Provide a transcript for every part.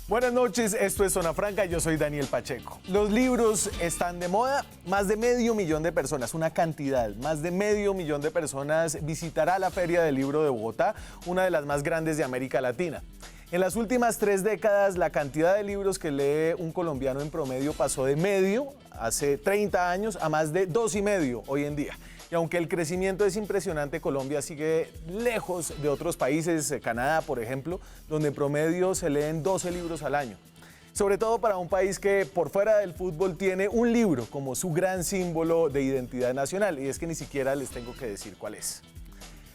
Buenas noches, esto es Zona Franca, yo soy Daniel Pacheco. Los libros están de moda, más de 500.000 de personas, una cantidad, más de 500.000 de personas visitará la Feria del Libro de Bogotá, una de las más grandes de América Latina. En las últimas 3 décadas, la cantidad de libros que lee un colombiano en promedio pasó de medio, hace 30 años, a más de 2,5 hoy en día. Y aunque el crecimiento es impresionante, Colombia sigue lejos de otros países, Canadá, por ejemplo, donde en promedio se leen 12 libros al año. Sobre todo para un país que por fuera del fútbol tiene un libro como su gran símbolo de identidad nacional, y es que ni siquiera les tengo que decir cuál es.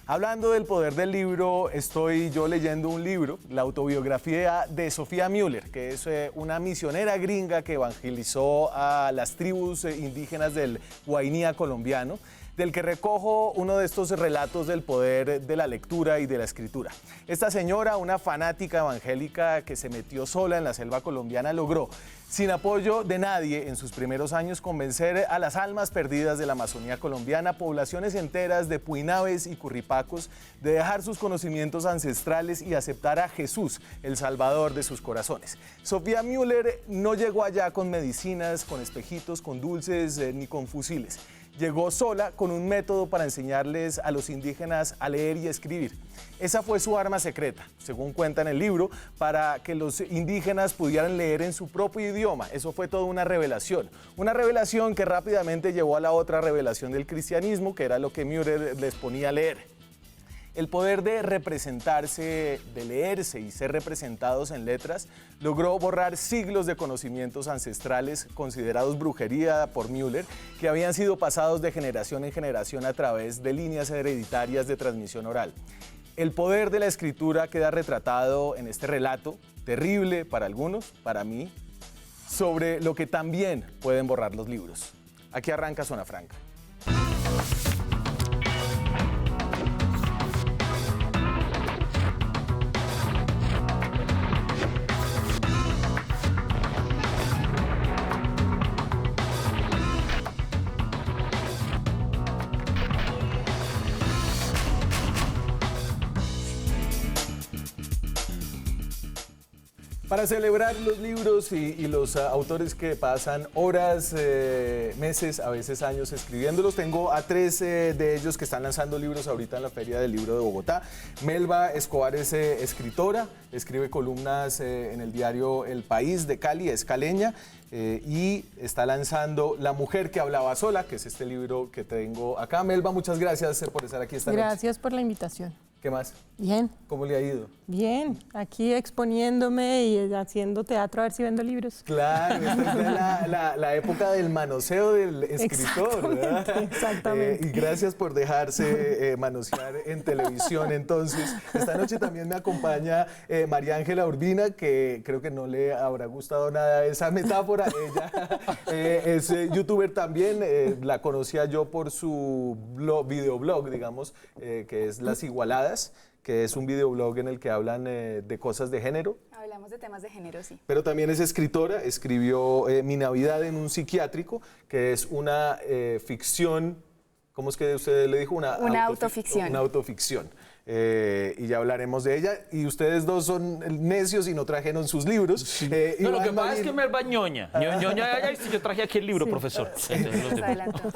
Hablando del poder del libro, estoy yo leyendo un libro, la autobiografía de Sophia Muller, que es una misionera gringa que evangelizó a las tribus indígenas del Guainía colombiano, del que recojo uno de estos relatos del poder de la lectura y de la escritura. Esta señora, una fanática evangélica que se metió sola en la selva colombiana, logró, sin apoyo de nadie en sus primeros años, convencer a las almas perdidas de la Amazonía colombiana, poblaciones enteras de puinabes y curripacos, de dejar sus conocimientos ancestrales y aceptar a Jesús, el Salvador de sus corazones. Sophia Muller no llegó allá con medicinas, con espejitos, con dulces, ni con fusiles. Llegó sola con un método para enseñarles a los indígenas a leer y escribir. Esa fue su arma secreta, según cuenta en el libro, para que los indígenas pudieran leer en su propio idioma. Eso fue toda una revelación que rápidamente llevó a la otra revelación del cristianismo, que era lo que Muller les ponía a leer. El poder de representarse, de leerse y ser representados en letras, logró borrar siglos de conocimientos ancestrales considerados brujería por Muller, que habían sido pasados de generación en generación a través de líneas hereditarias de transmisión oral. El poder de la escritura queda retratado en este relato, terrible para algunos, para mí, sobre lo que también pueden borrar los libros. Aquí arranca Zona Franca. Para celebrar los libros y los autores que pasan horas, meses, a veces años escribiéndolos, tengo a 3 de ellos que están lanzando libros ahorita en la Feria del Libro de Bogotá. Melba Escobar es escritora, escribe columnas en el diario El País de Cali, es caleña, y está lanzando La Mujer que Hablaba Sola, que es este libro que tengo acá. Melba, muchas gracias por estar aquí esta noche. Gracias por la invitación. ¿Qué más? Bien. ¿Cómo le ha ido? Bien, aquí exponiéndome y haciendo teatro a ver si vendo libros. Claro, esta es la época del manoseo del escritor, ¿verdad? Exactamente. Y gracias por dejarse manosear en televisión. Entonces, esta noche también me acompaña María Ángela Urbina, que creo que no le habrá gustado nada esa metáfora. Ella es youtuber también, la conocía yo por su videoblog, digamos, que es Las Igualadas, que es un videoblog en el que hablan de cosas de género. Hablamos de temas de género, sí. Pero también es escritora, escribió Mi Navidad en un psiquiátrico, que es una ficción, ¿cómo es que usted le dijo? Una autoficción. Una autoficción. Y ya hablaremos de ella. Y ustedes dos son necios y no trajeron sus libros. Sí. No, lo que pasa es que Melba ñoña. Ñoña, yo traje aquí el libro, sí, profesor.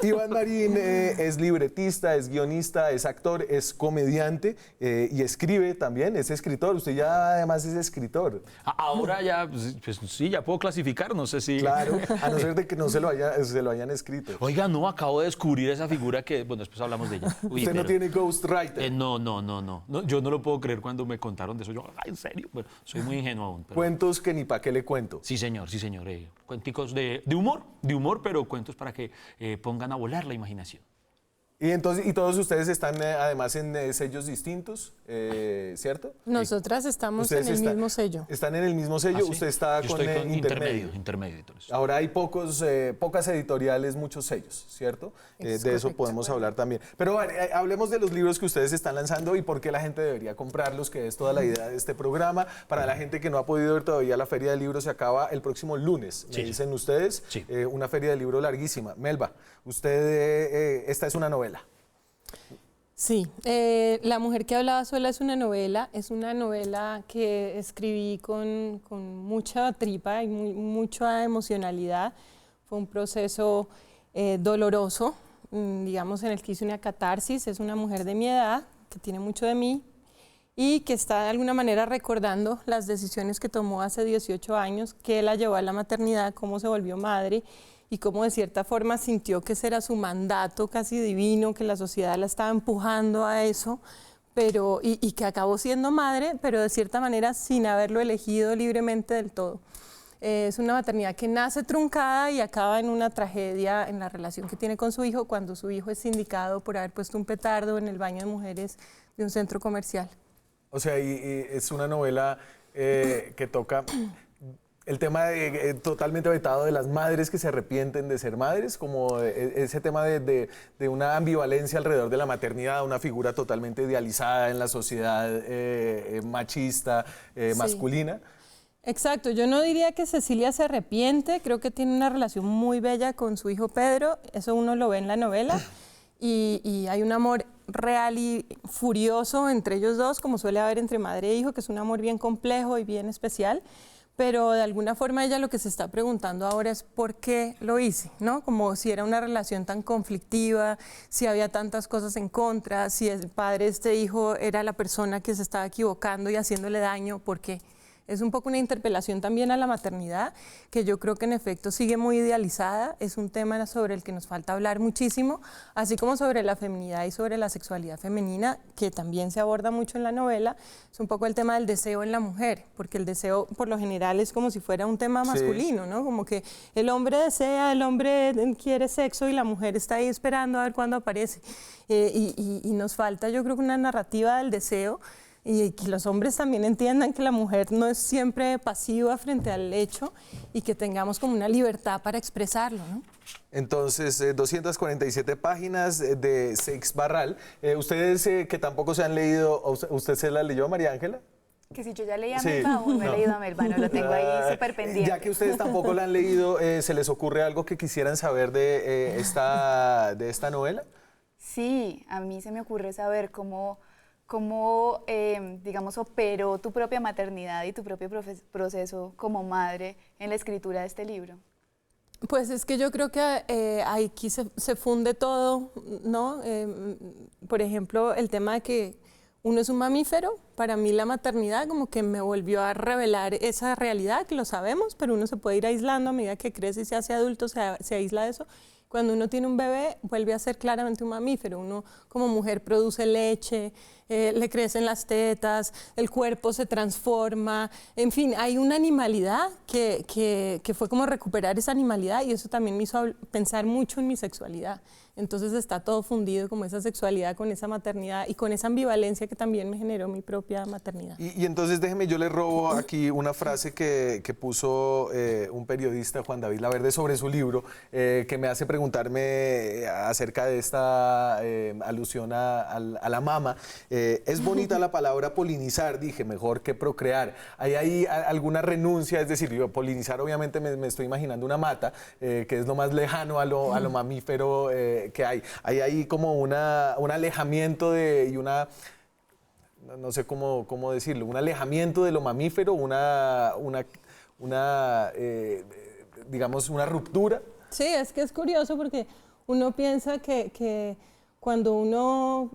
Iván Marín es libretista, es guionista, es actor, es comediante y escribe también, es escritor. Usted ya además es escritor. Ahora ya, pues sí, ya puedo clasificar, no sé si... Claro, a no ser de que no se lo hayan escrito. Oiga, no, acabo de descubrir esa figura que, bueno, después hablamos de ella. Uy, ¿usted no tiene ghostwriter? No, yo no lo puedo creer cuando me contaron de eso. Yo, ¿en serio? Bueno, soy muy ingenuo aún. Pero... Cuentos que ni pa' qué le cuento. Sí, señor. Cuenticos de humor, pero cuentos para que pongan a volar la imaginación. Y todos ustedes están además en sellos distintos, ¿cierto? Nosotras estamos en el mismo sello. Están en el mismo sello, ¿Sí? usted está Yo con estoy con Intermedio. Intermedio editores. Ahora hay pocas editoriales, muchos sellos, ¿cierto? De eso podemos hablar también. Pero bueno, hablemos de los libros que ustedes están lanzando y por qué la gente debería comprarlos, que es toda la idea de este programa. Para la gente que no ha podido ver todavía, la Feria del Libro se acaba el próximo lunes, me dicen ustedes. Sí. Una Feria del Libro larguísima. Melba, usted, esta es una novela. Sí, La mujer que hablaba sola es una novela que escribí con mucha tripa y mucha emocionalidad. Fue un proceso doloroso, digamos, en el que hice una catarsis. Es una mujer de mi edad, que tiene mucho de mí y que está de alguna manera recordando las decisiones que tomó hace 18 años, que la llevó a la maternidad, cómo se volvió madre y cómo de cierta forma sintió que ese era su mandato casi divino, que la sociedad la estaba empujando a eso, y que acabó siendo madre, pero de cierta manera sin haberlo elegido libremente del todo. Es una maternidad que nace truncada y acaba en una tragedia en la relación que tiene con su hijo, cuando su hijo es sindicado por haber puesto un petardo en el baño de mujeres de un centro comercial. O sea, y es una novela que toca el tema totalmente vetado de las madres que se arrepienten de ser madres, como ese tema de una ambivalencia alrededor de la maternidad, una figura totalmente idealizada en la sociedad machista, masculina. Exacto, yo no diría que Cecilia se arrepiente, creo que tiene una relación muy bella con su hijo Pedro, eso uno lo ve en la novela, y hay un amor real y furioso entre ellos dos, como suele haber entre madre e hijo, que es un amor bien complejo y bien especial. Pero de alguna forma ella lo que se está preguntando ahora es por qué lo hice, ¿no? Como si era una relación tan conflictiva, si había tantas cosas en contra, si el padre de este hijo era la persona que se estaba equivocando y haciéndole daño, ¿por qué? Es un poco una interpelación también a la maternidad, que yo creo que en efecto sigue muy idealizada, es un tema sobre el que nos falta hablar muchísimo, así como sobre la feminidad y sobre la sexualidad femenina, que también se aborda mucho en la novela. Es un poco el tema del deseo en la mujer, porque el deseo por lo general es como si fuera un tema masculino, ¿no? Como que el hombre desea, el hombre quiere sexo y la mujer está ahí esperando a ver cuándo aparece. Y nos falta, yo creo, que una narrativa del deseo, y que los hombres también entiendan que la mujer no es siempre pasiva frente al hecho y que tengamos como una libertad para expresarlo, ¿no? Entonces, 247 páginas de Seix Barral. Ustedes que tampoco se han leído, ¿usted se la leyó, María Ángela? Que si yo ya leí a Sí. Melba, aún no he leído a Melba, no lo tengo ahí súper pendiente. Ya que ustedes tampoco la han leído, ¿se les ocurre algo que quisieran saber de esta novela? Sí, a mí se me ocurre saber cómo digamos, operó tu propia maternidad y tu propio proceso como madre en la escritura de este libro. Pues es que yo creo que aquí se funde todo, ¿no? Por ejemplo, el tema de que uno es un mamífero, para mí la maternidad como que me volvió a revelar esa realidad, que lo sabemos, pero uno se puede ir aislando a medida que crece y se hace adulto, se aísla de eso. Cuando uno tiene un bebé, vuelve a ser claramente un mamífero. Uno como mujer produce leche, le crecen las tetas, el cuerpo se transforma. En fin, hay una animalidad que fue como recuperar esa animalidad, y eso también me hizo pensar mucho en mi sexualidad. Entonces está todo fundido, como esa sexualidad con esa maternidad y con esa ambivalencia que también me generó mi propia maternidad. Y entonces déjeme, yo le robo aquí una frase que puso un periodista, Juan David Laverde, sobre su libro, que me hace preguntarme acerca de esta alusión a la mama. Es bonita la palabra polinizar, dije, mejor que procrear. ¿Hay ahí alguna renuncia? Es decir, yo polinizar obviamente me estoy imaginando una mata, que es lo más lejano a lo mamífero que hay. Hay ahí como un alejamiento y una, no sé cómo decirlo, un alejamiento de lo mamífero, digamos, una ruptura. Sí, es que es curioso porque uno piensa que cuando uno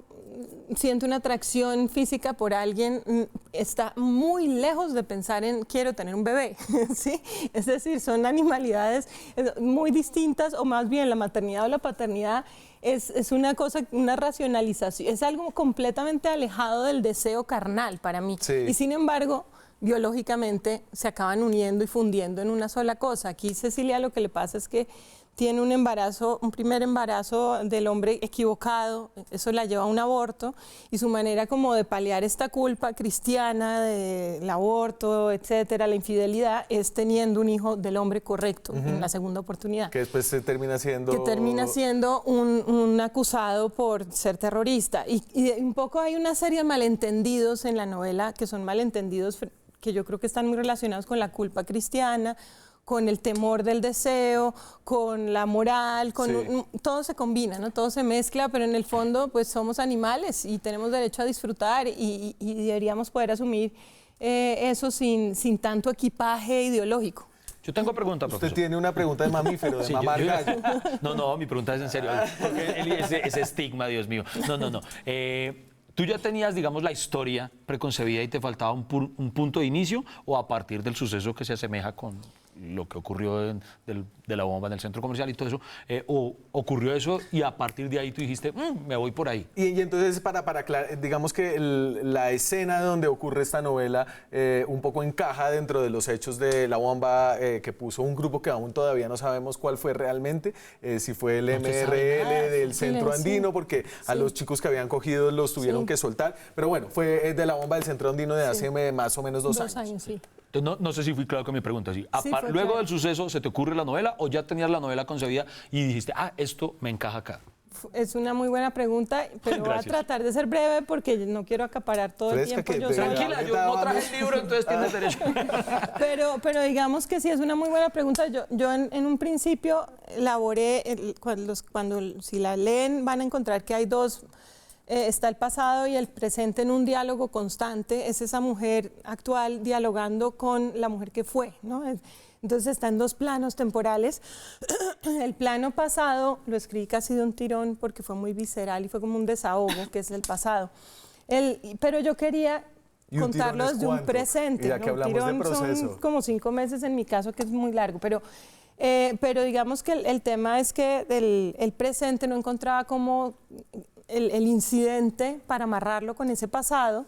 siente una atracción física por alguien, está muy lejos de pensar en quiero tener un bebé, ¿sí? Es decir, son animalidades muy distintas, o más bien la maternidad o la paternidad es una cosa, una racionalización, es algo completamente alejado del deseo carnal para mí. Sí. Y sin embargo, biológicamente se acaban uniendo y fundiendo en una sola cosa. Aquí Cecilia lo que le pasa es que tiene un embarazo, un primer embarazo del hombre equivocado, eso la lleva a un aborto, y su manera como de paliar esta culpa cristiana del aborto, etcétera, la infidelidad, es teniendo un hijo del hombre correcto en la segunda oportunidad. Que después se termina siendo... Que termina siendo un acusado por ser terrorista. Y un poco hay una serie de malentendidos en la novela, que son malentendidos que yo creo que están muy relacionados con la culpa cristiana, con el temor del deseo, con la moral, todo se combina, ¿no? Todo se mezcla, pero en el fondo pues somos animales y tenemos derecho a disfrutar y deberíamos poder asumir eso sin tanto equipaje ideológico. Yo tengo pregunta, Usted profesor. tiene una pregunta de mamífero, de Sí, mamar gallo. No, mi pregunta es en serio. Porque ese estigma, Dios mío. No. ¿Tú ya tenías, digamos, la historia preconcebida y te faltaba un punto de inicio o a partir del suceso que se asemeja con lo que ocurrió de la bomba en el centro comercial y todo eso, o ocurrió eso y a partir de ahí tú dijiste, me voy por ahí? Y entonces, para digamos que la escena donde ocurre esta novela un poco encaja dentro de los hechos de la bomba que puso un grupo que aún todavía no sabemos cuál fue realmente, si fue el MRL del centro andino, porque a los chicos que habían cogido los tuvieron que soltar, pero bueno, fue de la bomba del centro andino de hace más o menos 2 años. 2 años, sí. Entonces, no sé si fui claro con mi pregunta. ¿Sí? Sí, fue Luego claro. del suceso, ¿se te ocurre la novela o ya tenías la novela concebida y dijiste, esto me encaja acá? Es una muy buena pregunta, pero voy a Gracias. tratar de ser breve porque no quiero acaparar todo Fresca el tiempo. que Yo te sola. Tranquila, yo no traje el libro, entonces tienes derecho. Pero digamos que sí, es una muy buena pregunta. Yo en un principio elaboré, si la leen van a encontrar que hay dos, está el pasado y el presente en un diálogo constante. Es esa mujer actual dialogando con la mujer que fue, ¿no? Entonces está en 2 planos temporales. El plano pasado lo escribí casi de un tirón porque fue muy visceral y fue como un desahogo, que es el pasado. Pero yo quería ¿Y un contarlo tirón es desde un cuánto? presente. Y ya ¿no? que Un hablamos de tirón proceso. son como 5 meses en mi caso, que es muy largo. Pero digamos que el tema es que el presente no encontraba como el incidente para amarrarlo con ese pasado.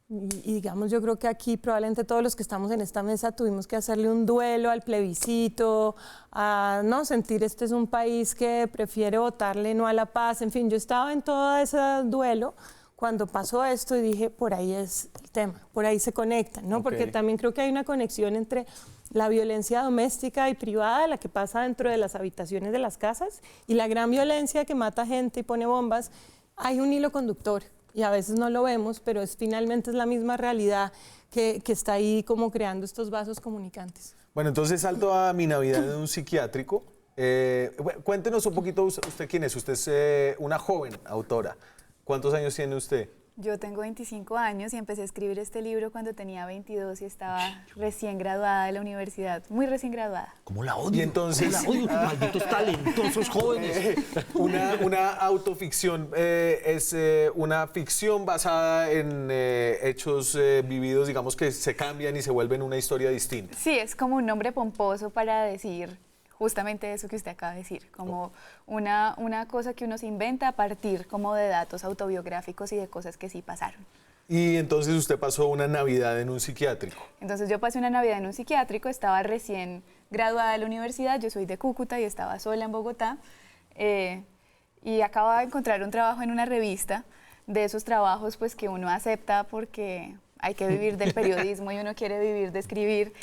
Y digamos, yo creo que aquí probablemente todos los que estamos en esta mesa tuvimos que hacerle un duelo al plebiscito, a no sentir este es un país que prefiere votarle no a la paz. En fin, yo estaba en todo ese duelo cuando pasó esto y dije, por ahí es el tema, por ahí se conectan, ¿no? Ok. Porque también creo que hay una conexión entre la violencia doméstica y privada, la que pasa dentro de las habitaciones de las casas, y la gran violencia que mata gente y pone bombas. Hay un hilo conductor. Y a veces no lo vemos, pero finalmente es la misma realidad que está ahí como creando estos vasos comunicantes. Bueno, entonces salto a Mi Navidad de un psiquiátrico. Cuéntenos un poquito, ¿usted quién es? Usted es una joven autora. ¿Cuántos años tiene usted? Yo tengo 25 años y empecé a escribir este libro cuando tenía 22 y estaba recién graduada de la universidad, muy recién graduada. ¿Cómo la odio? Y entonces- ¿Cómo la odio? Malditos talentosos jóvenes. Una autoficción es una ficción basada en hechos vividos, digamos, que se cambian y se vuelven una historia distinta. Sí, es como un nombre pomposo para decir justamente eso que usted acaba de decir, como una cosa que uno se inventa a partir como de datos autobiográficos y de cosas que sí pasaron. Y entonces usted pasó una Navidad en un psiquiátrico. Entonces yo pasé una Navidad en un psiquiátrico, estaba recién graduada de la universidad, yo soy de Cúcuta y estaba sola en Bogotá, y acababa de encontrar un trabajo en una revista, de esos trabajos pues que uno acepta porque hay que vivir del periodismo y uno quiere vivir de escribir,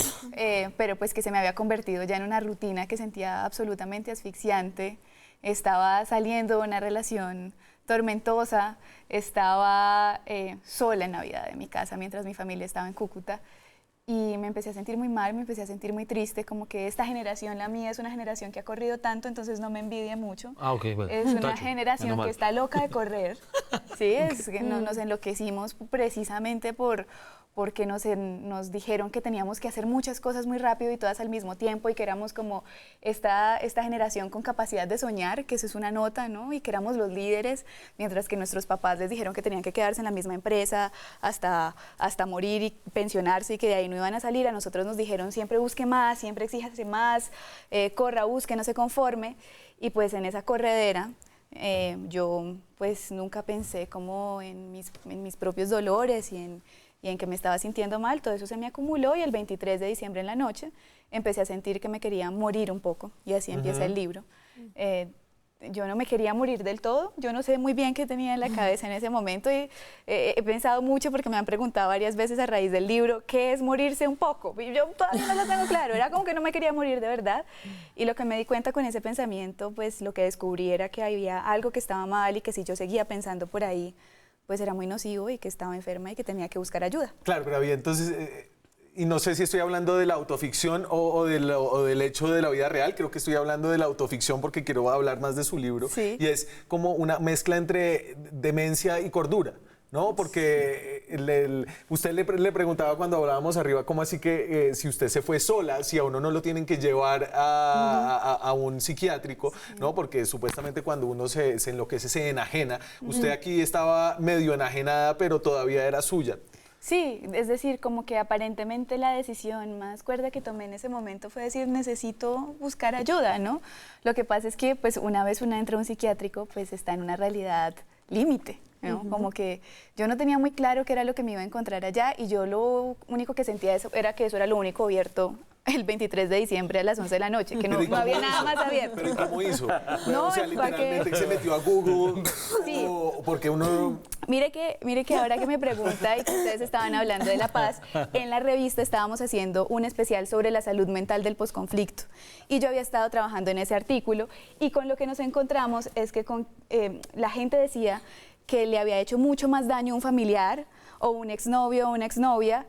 pero pues que se me había convertido ya en una rutina que sentía absolutamente asfixiante. Estaba saliendo de una relación tormentosa, estaba sola en Navidad en mi casa mientras mi familia estaba en Cúcuta y me empecé a sentir muy mal, me empecé a sentir muy triste, como que esta generación, la mía, es una generación que ha corrido tanto, entonces no me envidia mucho. Ok, bueno. Es una tacho, generación menos mal. que está loca de correr, ¿sí? Es que nos enloquecimos precisamente porque nos dijeron que teníamos que hacer muchas cosas muy rápido y todas al mismo tiempo y que éramos como esta generación con capacidad de soñar, que eso es una nota, ¿no? Y que éramos los líderes, mientras que nuestros papás les dijeron que tenían que quedarse en la misma empresa hasta morir y pensionarse y que de ahí no iban a salir. A nosotros nos dijeron siempre busque más, siempre exíjase más, corra, busque, no se conforme. Y pues en esa corredera yo pues nunca pensé como en mis propios dolores y en que me estaba sintiendo mal. Todo eso se me acumuló y el 23 de diciembre en la noche empecé a sentir que me quería morir un poco y así empieza el libro. Yo no me quería morir del todo, yo no sé muy bien qué tenía en la cabeza en ese momento y he pensado mucho porque me han preguntado varias veces a raíz del libro qué es morirse un poco y yo todavía no lo tengo claro, era como que no me quería morir de verdad y lo que me di cuenta con ese pensamiento, pues lo que descubrí era que había algo que estaba mal y que si yo seguía pensando por ahí, pues era muy nocivo y que estaba enferma y que tenía que buscar ayuda. Claro, pero había entonces, y no sé si estoy hablando de la autoficción o del hecho de la vida real, creo que estoy hablando de la autoficción porque quiero hablar más de su libro, Sí. y es como una mezcla entre demencia y cordura. ¿No? Porque usted le preguntaba cuando hablábamos arriba, ¿cómo así que si usted se fue sola, si a uno no lo tienen que llevar a un psiquiátrico, ¿no? Porque supuestamente cuando uno se enloquece, se enajena. Usted aquí estaba medio enajenada, pero todavía era suya. Sí, es decir, como que aparentemente la decisión más cuerda que tomé en ese momento fue decir, necesito buscar ayuda, ¿no? Lo que pasa es que, pues, una vez una entra a un psiquiátrico, pues, está en una realidad límite, ¿no? Como que yo no tenía muy claro qué era lo que me iba a encontrar allá y yo lo único que sentía era que eso era lo único abierto el 23 de diciembre a las 11 de la noche, que no había nada más abierto. ¿Pero y cómo hizo? No, o sea, ¿para qué? literalmente se metió a Google, Sí. o porque uno... Mire que ahora que me pregunta y que ustedes estaban hablando de la paz, en la revista estábamos haciendo un especial sobre la salud mental del posconflicto. Y yo había estado trabajando en ese artículo y con lo que nos encontramos es que la gente decía que le había hecho mucho más daño a un familiar o un exnovio o una exnovia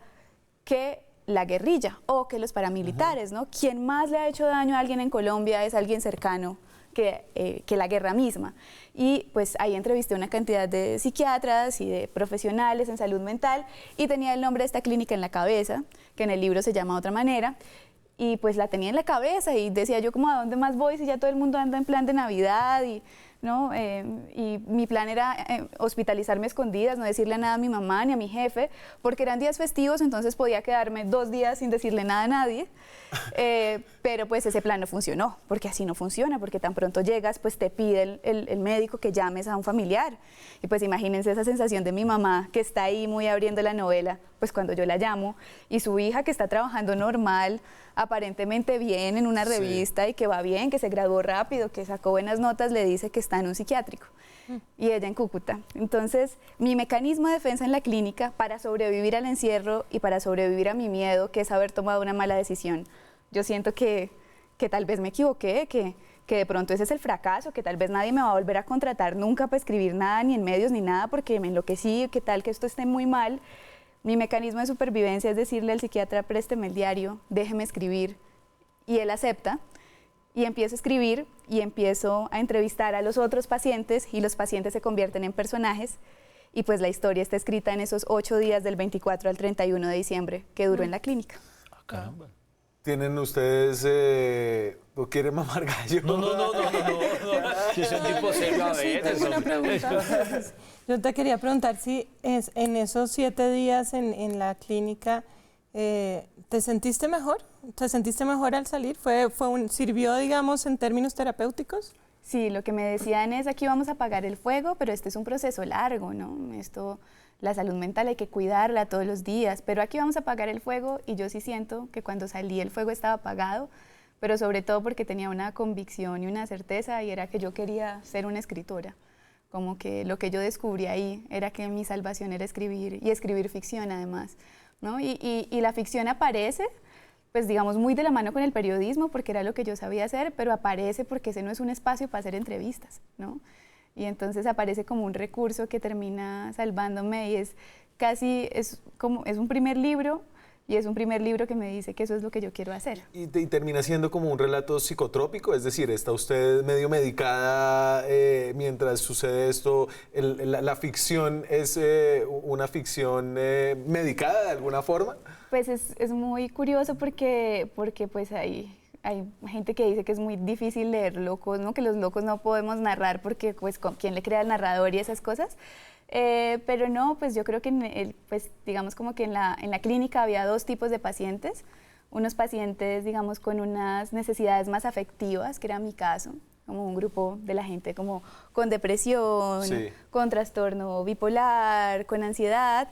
que la guerrilla o que los paramilitares, ¿no? Quien más le ha hecho daño a alguien en Colombia es alguien cercano que la guerra misma. Y pues ahí entrevisté una cantidad de psiquiatras y de profesionales en salud mental y tenía el nombre de esta clínica en la cabeza, que en el libro se llama de otra manera, y pues la tenía en la cabeza y decía yo como, ¿a dónde más voy si ya todo el mundo anda en plan de Navidad? ¿No? Y mi plan era hospitalizarme a escondidas, no decirle nada a mi mamá ni a mi jefe, porque eran días festivos, entonces podía quedarme 2 días sin decirle nada a nadie, pero pues ese plan no funcionó, porque así no funciona, porque tan pronto llegas, pues te pide el médico que llames a un familiar, y pues imagínense esa sensación de mi mamá, que está ahí muy abriendo la novela, pues cuando yo la llamo, y su hija que está trabajando normal, aparentemente bien en una revista y que va bien, que se graduó rápido, que sacó buenas notas, le dice que está en un psiquiátrico y ella en Cúcuta. Entonces, mi mecanismo de defensa en la clínica para sobrevivir al encierro y para sobrevivir a mi miedo, que es haber tomado una mala decisión, yo siento que tal vez me equivoqué, que de pronto ese es el fracaso, que tal vez nadie me va a volver a contratar nunca para escribir nada, ni en medios, ni nada, porque me enloquecí, que tal que esto esté muy mal. Mi mecanismo de supervivencia es decirle al psiquiatra, présteme el diario, déjeme escribir, y él acepta, y empiezo a escribir, y empiezo a entrevistar a los otros pacientes, y los pacientes se convierten en personajes, y pues la historia está escrita en esos 8 días del 24 al 31 de diciembre, que duró en la clínica. Ah, caramba. ¿Tienen ustedes, o quieren mamar gallo? No. Yo soy un tipo serio a Sí, veces. tengo una hombre. pregunta. Yo te quería preguntar si en esos 7 días en la clínica, ¿te sentiste mejor? ¿Te sentiste mejor al salir? ¿Sirvió, digamos, en términos terapéuticos? Sí, lo que me decían es, aquí vamos a apagar el fuego, pero este es un proceso largo, ¿no? La salud mental hay que cuidarla todos los días, pero aquí vamos a apagar el fuego y yo sí siento que cuando salí el fuego estaba apagado, pero sobre todo porque tenía una convicción y una certeza y era que yo quería ser una escritora. Como que lo que yo descubrí ahí era que mi salvación era escribir y escribir ficción además, ¿no? Y la ficción aparece, pues digamos, muy de la mano con el periodismo porque era lo que yo sabía hacer, pero aparece porque ese no es un espacio para hacer entrevistas, ¿no? Y entonces aparece como un recurso que termina salvándome y es un primer libro y es un primer libro que me dice que eso es lo que yo quiero hacer. Y termina siendo como un relato psicotrópico, es decir, está usted medio medicada mientras sucede esto. La ficción es una ficción medicada de alguna forma. Pues es muy curioso porque pues hay gente que dice que es muy difícil leer locos, ¿no? Que los locos no podemos narrar porque pues quién le crea al narrador y esas cosas. Pero no, pues yo creo que pues digamos como que en la clínica había 2 tipos de pacientes. Unos pacientes, digamos, con unas necesidades más afectivas, que era mi caso, como un grupo de la gente como con depresión, Sí. con trastorno bipolar, con ansiedad.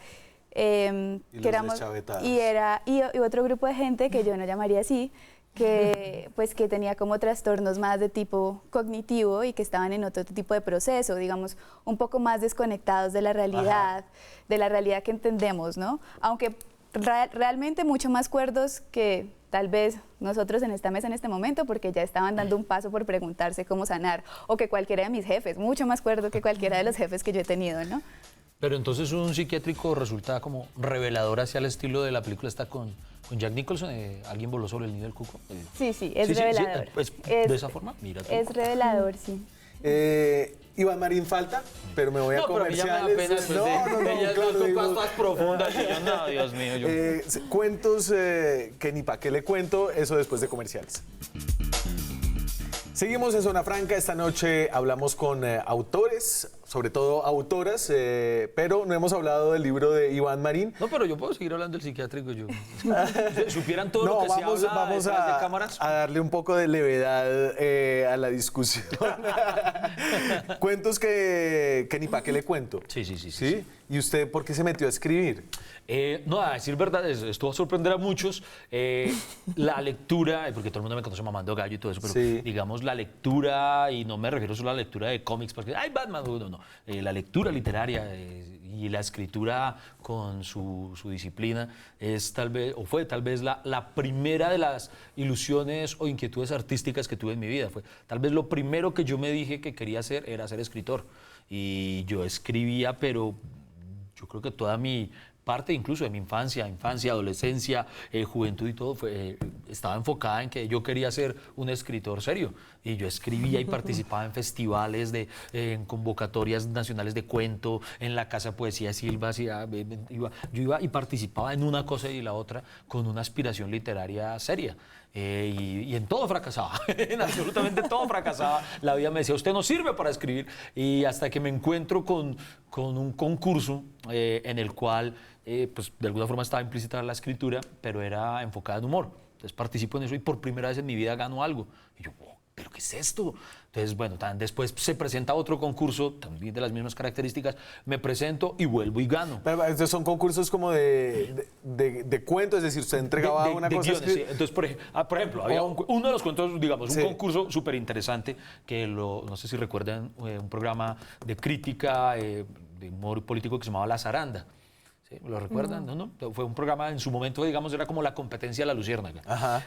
Y los deschavetados. Y otro grupo de gente que yo no llamaría así, que tenía como trastornos más de tipo cognitivo y que estaban en otro tipo de proceso, digamos, un poco más desconectados de la realidad que entendemos, ¿no? Aunque realmente mucho más cuerdos que tal vez nosotros en esta mesa en este momento, porque ya estaban dando un paso por preguntarse cómo sanar, o que cualquiera de mis jefes, mucho más cuerdo que cualquiera de los jefes que yo he tenido, ¿no? Pero entonces un psiquiátrico resulta como revelador hacia el estilo de la película esta con Jack Nicholson, Alguien voló sobre el nido del cuco. Sí, es revelador. De esa forma, mira tú. Es revelador, sí. Iván Marín falta, pero me voy a comerciales. Ella claro, no digo, más profundas. Y yo, no, Dios mío. cuentos que ni pa' qué le cuento, eso después de comerciales. Seguimos en Zona Franca. Esta noche hablamos con autores, sobre todo autoras, pero no hemos hablado del libro de Iván Marín. No, pero yo puedo seguir hablando del psiquiátrico. Yo. Supieran todo lo que se habla vamos detrás de cámaras. a darle un poco de levedad a la discusión. Cuentos que ni pa' qué le cuento. Sí. ¿Y usted por qué se metió a escribir? No, a decir verdad, esto va a sorprender a muchos. La lectura, porque todo el mundo me conoce mamando gallo y todo eso, pero digamos la lectura, y no me refiero solo a la lectura de cómics, porque ¡ay, Batman! No. La lectura literaria y la escritura con su disciplina es tal vez, o fue tal vez la primera de las ilusiones o inquietudes artísticas que tuve en mi vida. Fue tal vez lo primero que yo me dije que quería hacer era ser escritor. Y yo escribía, pero yo creo que toda mi parte incluso de mi infancia, adolescencia, juventud y todo, estaba enfocada en que yo quería ser un escritor serio. Y yo escribía y participaba en festivales, en convocatorias nacionales de cuento, en la Casa de Poesía de Silva. Yo iba y participaba en una cosa y la otra con una aspiración literaria seria. Y en todo fracasaba, en absolutamente todo fracasaba. La vida me decía, usted no sirve para escribir. Y hasta que me encuentro con un concurso en el cual, pues, de alguna forma estaba implícita la escritura, pero era enfocada en humor. Entonces participo en eso y por primera vez en mi vida gano algo. Y yo, oh, ¿pero qué es esto? Entonces, bueno, después se presenta otro concurso, también de las mismas características, me presento y vuelvo y gano. Pero estos son concursos como de cuentos, es decir, usted entregaba una cosa... Guiones, sí. Entonces, por ejemplo, había uno de los cuentos, digamos, un concurso súper interesante, que no sé si recuerdan, un programa de crítica, de humor político que se llamaba La Zaranda. ¿Lo recuerdan? No. Fue un programa, en su momento, digamos, era como la competencia de la Luciérnaga. Ajá.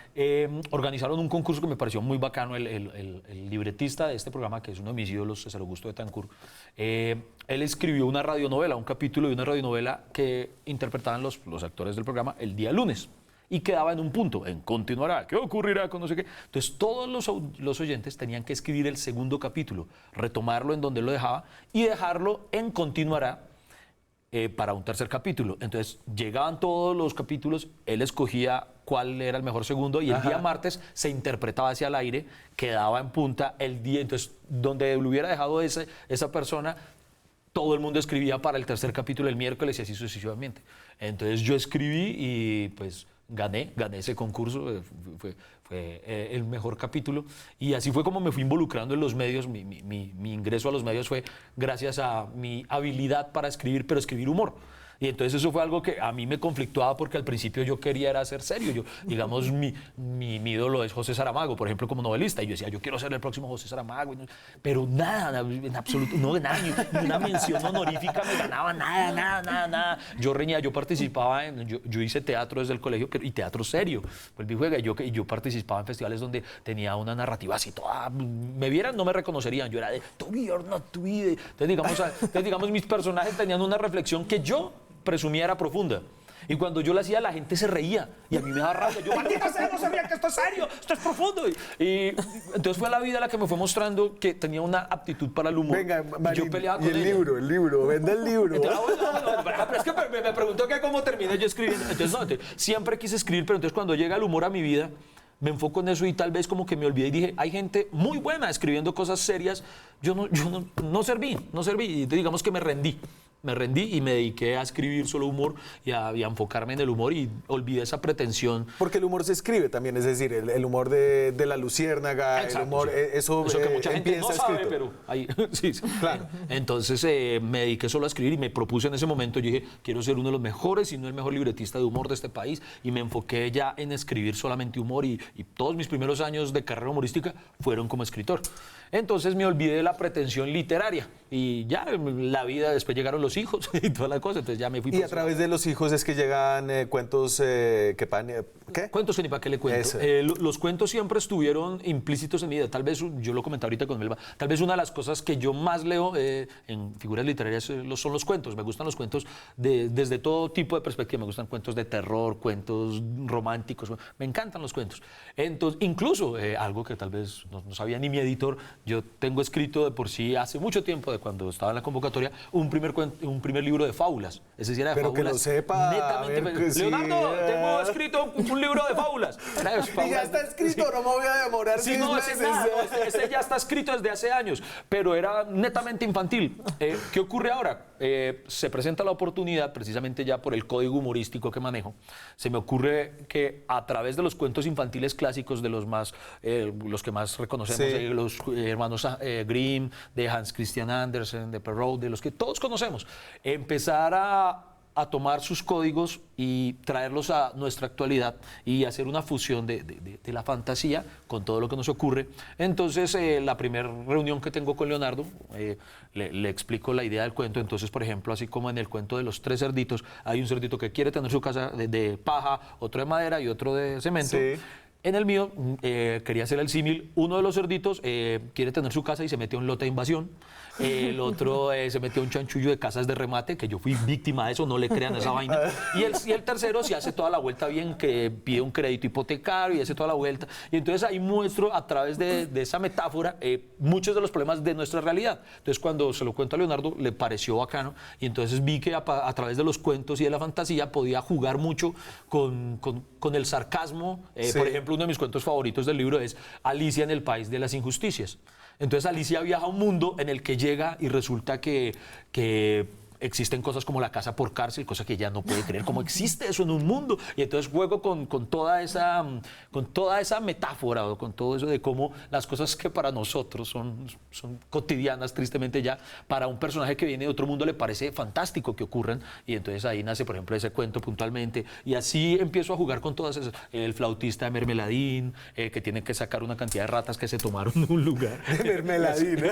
Organizaron un concurso que me pareció muy bacano. El libretista de este programa, que es uno de mis ídolos, César Augusto Betancourt, él escribió una radionovela, un capítulo de una radionovela que interpretaban los actores del programa el día lunes. Y quedaba en un punto, en continuará, ¿qué ocurrirá con no sé qué? Entonces todos los oyentes tenían que escribir el segundo capítulo, retomarlo en donde lo dejaba y dejarlo en continuará, para un tercer capítulo. Entonces llegaban todos los capítulos, él escogía cuál era el mejor segundo y el día martes se interpretaba hacia el aire, quedaba en punta el día. Entonces, donde lo hubiera dejado esa persona, todo el mundo escribía para el tercer capítulo el miércoles y así sucesivamente. Entonces yo escribí y pues gané ese concurso, fue el mejor capítulo, y así fue como me fui involucrando en los medios. Mi ingreso a los medios fue gracias a mi habilidad para escribir, pero escribir humor. Y entonces eso fue algo que a mí me conflictuaba porque al principio yo quería era ser serio. Digamos, mi ídolo es José Saramago, por ejemplo, como novelista. Y yo decía, yo quiero ser el próximo José Saramago. Pero nada, en absoluto, no, nada, ni una mención honorífica me ganaba, nada. Yo reñía, yo participaba yo hice teatro desde el colegio, y teatro serio. Pues y yo participaba en festivales donde tenía una narrativa así toda, me vieran, no me reconocerían. Yo era de, to be or not to be. Entonces, digamos, mis personajes tenían una reflexión que yo presumía era profunda. Y cuando yo la hacía, la gente se reía. Y a mí me daba rabia. Yo, maldita sea, no sabía que esto es serio, esto es profundo. Y entonces fue la vida la que me fue mostrando que tenía una aptitud para el humor. Venga, Marín, yo peleaba con el libro, vende el libro. Entonces, pero es que me preguntó que cómo terminé yo escribiendo. Entonces, siempre quise escribir, pero entonces cuando llega el humor a mi vida, me enfoco en eso y tal vez como que me olvidé y dije, hay gente muy buena escribiendo cosas serias. Yo no serví. Y digamos que me rendí y me dediqué a escribir solo humor y a enfocarme en el humor y olvidé esa pretensión. Porque el humor se escribe también, es decir, el humor de la Luciérnaga, exacto, el humor, sí. Eso que mucha gente no sabe, pero ahí, sí, claro. Entonces me dediqué solo a escribir y me propuse en ese momento, yo dije, quiero ser uno de los mejores, si no el mejor libretista de humor de este país, y me enfoqué ya en escribir solamente humor y todos mis primeros años de carrera humorística fueron como escritor. Entonces me olvidé de la pretensión literaria y ya la vida, después llegaron los los hijos y toda la cosa, entonces ya me fui Y por a ese través de los hijos es que llegan cuentos ¿qué? Cuentos que ni para qué le cuento. Eso. Los cuentos siempre estuvieron implícitos en mi vida. Tal vez, yo lo comentaba ahorita con Melba, tal vez una de las cosas que yo más leo en figuras literarias son los cuentos. Me gustan los cuentos desde todo tipo de perspectiva. Me gustan cuentos de terror, cuentos románticos. Me encantan los cuentos. Entonces, incluso, algo que tal vez no sabía ni mi editor, yo tengo escrito de por sí hace mucho tiempo, de cuando estaba en la convocatoria, un primer libro de fábulas. Ese sí era de Pero que fábulas. lo sepa, Netamente. a ver, que sí. Leonardo, tengo escrito un libro de fábulas. Y ya está escrito, no me voy a demorar Sí, 6 no, meses. ese ya está escrito desde hace años, pero era netamente infantil. ¿Qué ocurre ahora? Se presenta la oportunidad, precisamente ya por el código humorístico que manejo, se me ocurre que a través de los cuentos infantiles clásicos, de los que más reconocemos, Sí. los hermanos Grimm, de Hans Christian Andersen, de Perrault, de los que todos conocemos, empezar a tomar sus códigos y traerlos a nuestra actualidad y hacer una fusión de la fantasía con todo lo que nos ocurre. Entonces, la primera reunión que tengo con Leonardo, le explico la idea del cuento. Entonces, por ejemplo, así como en el cuento de los 3 cerditos, hay un cerdito que quiere tener su casa de paja, otro de madera y otro de cemento. Sí. En el mío, quería hacer el símil, uno de los cerditos quiere tener su casa y se mete a un lote de invasión. El otro se metió a un chanchullo de casas de remate, que yo fui víctima de eso, no le crean esa vaina. Y el tercero se hace toda la vuelta bien, que pide un crédito hipotecario y hace toda la vuelta. Y entonces ahí muestro a través de esa metáfora muchos de los problemas de nuestra realidad. Entonces cuando se lo cuento a Leonardo, le pareció bacano y entonces vi que a través de los cuentos y de la fantasía podía jugar mucho con el sarcasmo. Sí. Por ejemplo, uno de mis cuentos favoritos del libro es Alicia en el País de las Injusticias. Entonces Alicia viaja a un mundo en el que llega y resulta que existen cosas como la casa por cárcel, cosa que ella no puede creer, cómo existe eso en un mundo. Y entonces juego con toda esa metáfora, o con todo eso de cómo las cosas que para nosotros son cotidianas, tristemente ya, para un personaje que viene de otro mundo le parece fantástico que ocurran. Y entonces ahí nace, por ejemplo, ese cuento puntualmente. Y así empiezo a jugar con todas esas. El flautista de Mermeladín, que tiene que sacar una cantidad de ratas que se tomaron un lugar. De Mermeladín,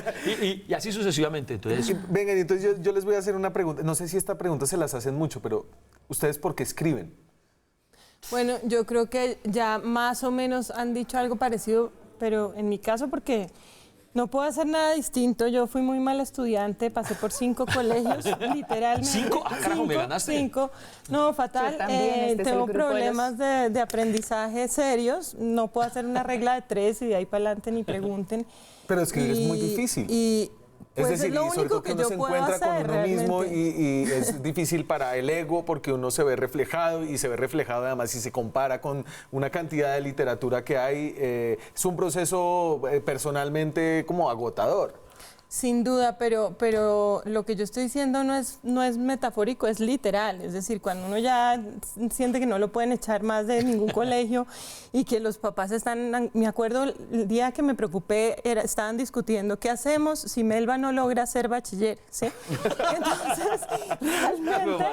y así sucesivamente. Entonces, Vengan, entonces yo les voy a hacer una pregunta. No sé si esta pregunta se las hacen mucho, pero ¿ustedes por qué escriben? Bueno, yo creo que ya más o menos han dicho algo parecido, pero en mi caso porque no puedo hacer nada distinto. Yo fui muy mala estudiante, pasé por 5 colegios, literalmente. ¿5? Ah, carajo, me ganaste. 5. No, fatal. Yo también, este es el tengo grupo de los- problemas de aprendizaje serios. No puedo hacer una regla de 3 y de ahí para adelante ni pregunten. Pero escribir es muy difícil. Y pues Es decir, lo y sobre único todo que que uno yo se puedo encuentra hacer con uno mismo realmente. y es difícil para el ego porque uno se ve reflejado y se ve reflejado además si se compara con una cantidad de literatura que hay. Es un proceso personalmente como agotador. Sin duda, pero lo que yo estoy diciendo no es metafórico, es literal. Es decir, cuando uno ya siente que no lo pueden echar más de ningún colegio y que los papás están... Me acuerdo el día que me preocupé, estaban discutiendo qué hacemos si Melba no logra ser bachiller, ¿sí? Entonces, realmente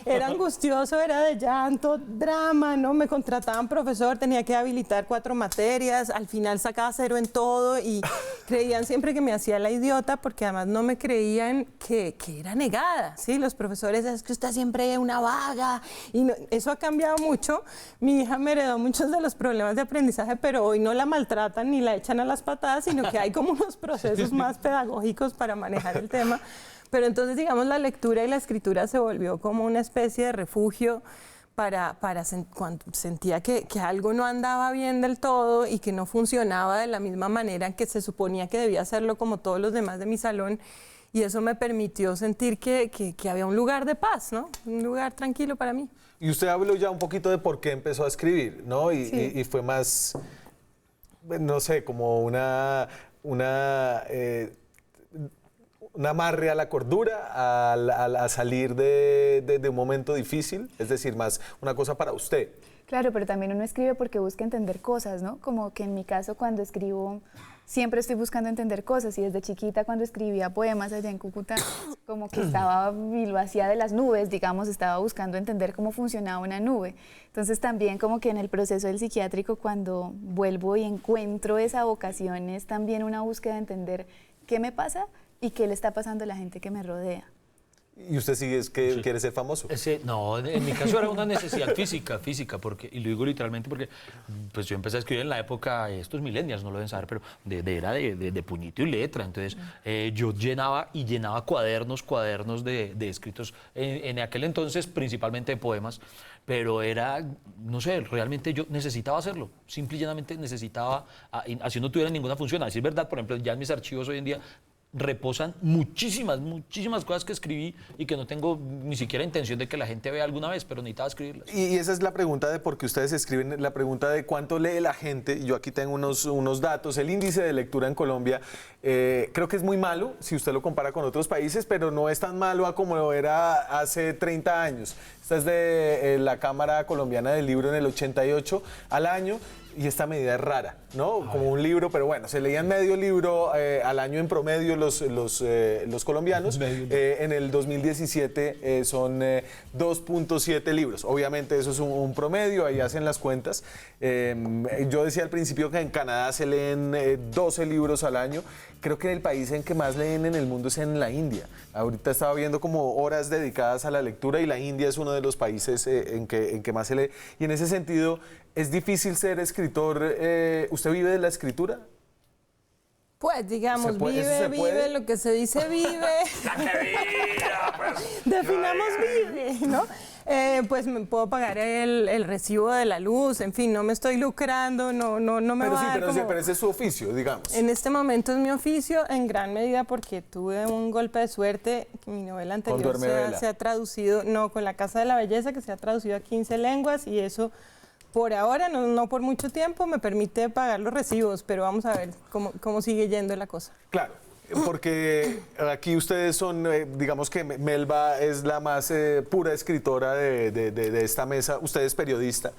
era angustioso, era de llanto, drama, ¿no? Me contrataban profesor, tenía que habilitar 4 materias, al final sacaba 0 en todo y creían siempre que me hacía la idiota porque además no me creían que era negada, ¿sí? Los profesores, es que usted siempre es una vaga y eso ha cambiado mucho. Mi hija me heredó muchos de los problemas de aprendizaje, pero hoy no la maltratan ni la echan a las patadas, sino que hay como unos procesos más pedagógicos para manejar el tema. Pero entonces, digamos, la lectura y la escritura se volvió como una especie de refugio cuando sentía que algo no andaba bien del todo y que no funcionaba de la misma manera que se suponía que debía hacerlo como todos los demás de mi salón. Y eso me permitió sentir que había un lugar de paz, ¿no? Un lugar tranquilo para mí. Y usted habló ya un poquito de por qué empezó a escribir, ¿no? Sí. Y fue más, no sé, como un amarre a la cordura, a salir de un momento difícil, es decir, más una cosa para usted. Claro, pero también uno escribe porque busca entender cosas, ¿no? Como que en mi caso cuando escribo siempre estoy buscando entender cosas y desde chiquita cuando escribía poemas allá en Cúcuta como que estaba y lo hacía de las nubes, digamos, estaba buscando entender cómo funcionaba una nube. Entonces también como que en el proceso del psiquiátrico cuando vuelvo y encuentro esa vocación es también una búsqueda de entender qué me pasa y qué le está pasando a la gente que me rodea. Y usted sigue, quiere ser famoso. No, en mi caso era una necesidad física, porque, y lo digo literalmente porque pues yo empecé a escribir en la época, estos millennials no lo deben saber, pero era de puñito y letra. Entonces yo llenaba cuadernos de escritos, en aquel entonces principalmente de poemas, pero era, no sé, realmente yo necesitaba hacerlo, simple y llanamente necesitaba, así no tuviera ninguna función. A decir verdad, por ejemplo, ya en mis archivos hoy en día reposan muchísimas cosas que escribí y que no tengo ni siquiera intención de que la gente vea alguna vez, pero necesitaba escribirlas. Y esa es la pregunta de por qué ustedes escriben, la pregunta de cuánto lee la gente. Yo aquí tengo unos datos. El índice de lectura en Colombia creo que es muy malo si usted lo compara con otros países, pero no es tan malo a como era hace 30 años. Esta es de la Cámara Colombiana del Libro en el 88 al año. Y esta medida es rara, ¿no? Como un libro, pero bueno, se leían medio libro al año en promedio los colombianos. En el 2017 son 2.7 libros. Obviamente eso es un promedio, ahí hacen las cuentas. Yo decía al principio que en Canadá se leen 12 libros al año. Creo que el país en que más leen en el mundo es en la India. Ahorita estaba viendo como horas dedicadas a la lectura y la India es uno de los países en que más se lee. Y en ese sentido, ¿es difícil ser escritor? ¿Usted vive de la escritura? Pues digamos, ¿Eso vive, lo que se dice vive. Definamos vive, ¿no? Pues me puedo pagar el recibo de la luz, en fin, no me estoy lucrando, no me va a dar como... Pero ese es su oficio, digamos. En este momento es mi oficio, en gran medida porque tuve un golpe de suerte. Mi novela anterior se ha traducido, no, con La Casa de la Belleza, que se ha traducido a 15 lenguas y eso... Por ahora, no por mucho tiempo, me permite pagar los recibos, pero vamos a ver cómo sigue yendo la cosa. Claro, porque aquí ustedes son, digamos que Melba es la más pura escritora de esta mesa. Usted es periodista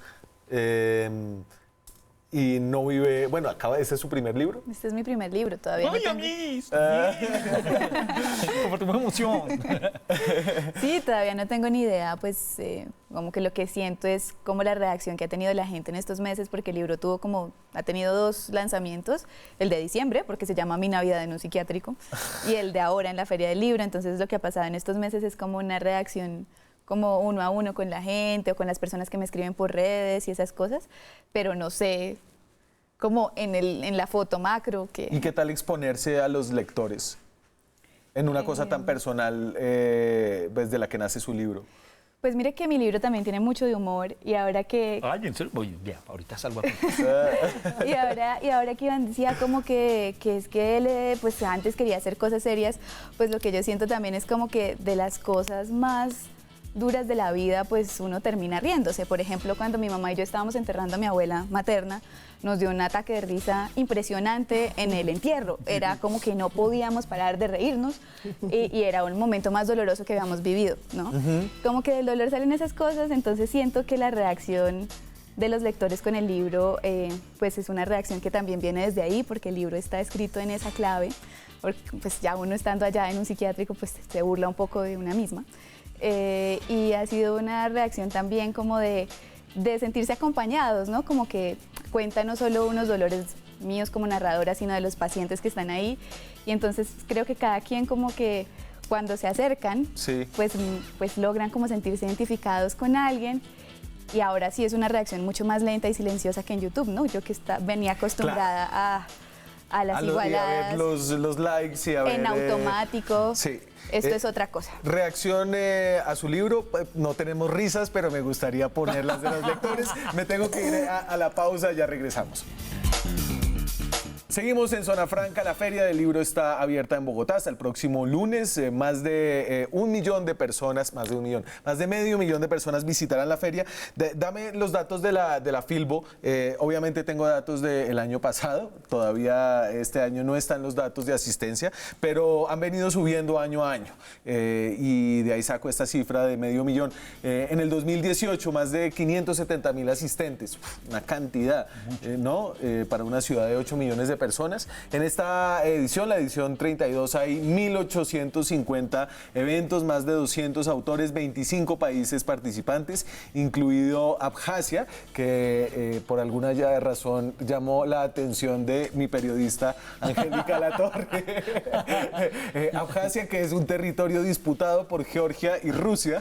y no vive... Bueno, ¿este es su primer libro? Este es mi primer libro, todavía ¡Ay, no a tengo... mí! Como tu emoción. Sí, todavía no tengo ni idea, pues como que lo que siento es como la reacción que ha tenido la gente en estos meses, porque el libro ha tenido 2 lanzamientos, el de diciembre, porque se llama Mi Navidad en un psiquiátrico, y el de ahora en la Feria del Libro. Entonces lo que ha pasado en estos meses es como una reacción como 1 a 1 con la gente o con las personas que me escriben por redes y esas cosas, pero no sé, como en la foto macro que... ¿Y qué tal exponerse a los lectores en una cosa tan personal desde la que nace su libro? Pues mire que mi libro también tiene mucho de humor y ahora que... Ay, en serio, ya, ahorita salgo aquí. y ahora que Iván decía como que es que él pues antes quería hacer cosas serias, pues lo que yo siento también es como que de las cosas más duras de la vida, pues uno termina riéndose. Por ejemplo, cuando mi mamá y yo estábamos enterrando a mi abuela materna, nos dio un ataque de risa impresionante en el entierro. Era como que no podíamos parar de reírnos y era un momento más doloroso que habíamos vivido, ¿no? Como que del dolor salen esas cosas, entonces siento que la reacción de los lectores con el libro, pues es una reacción que también viene desde ahí, porque el libro está escrito en esa clave, porque pues ya uno estando allá en un psiquiátrico, pues se burla un poco de una misma. Y ha sido una reacción también como de sentirse acompañados, ¿no? Como que cuenta no solo unos dolores míos como narradora, sino de los pacientes que están ahí. Y entonces creo que cada quien como que cuando se acercan, sí, pues logran como sentirse identificados con alguien. Y ahora sí es una reacción mucho más lenta y silenciosa que en YouTube, ¿no? Yo que venía acostumbrada a las igualadas. Y a ver los likes y a ver... En automático. Sí. Esto es otra cosa. Reacción a su libro, no tenemos risas, pero me gustaría ponerlas de los lectores. Me tengo que ir a la pausa, ya regresamos. Seguimos en Zona Franca. La Feria del Libro está abierta en Bogotá hasta el próximo lunes. Más de 1 millón de personas, más de medio millón de personas visitarán la feria. Dame los datos de la Filbo. Obviamente tengo datos del año pasado. Todavía este año no están los datos de asistencia, pero han venido subiendo año a año. Y de ahí saco esta cifra de medio millón. En el 2018, más de 570.000 asistentes. Una cantidad, ¿no? Para una ciudad de 8 millones de personas. personas. En esta edición, la edición 32, hay 1.850 eventos, más de 200 autores, 25 países participantes, incluido Abjasia, que por alguna razón llamó la atención de mi periodista Angélica Latorre. Abjasia, que es un territorio disputado por Georgia y Rusia,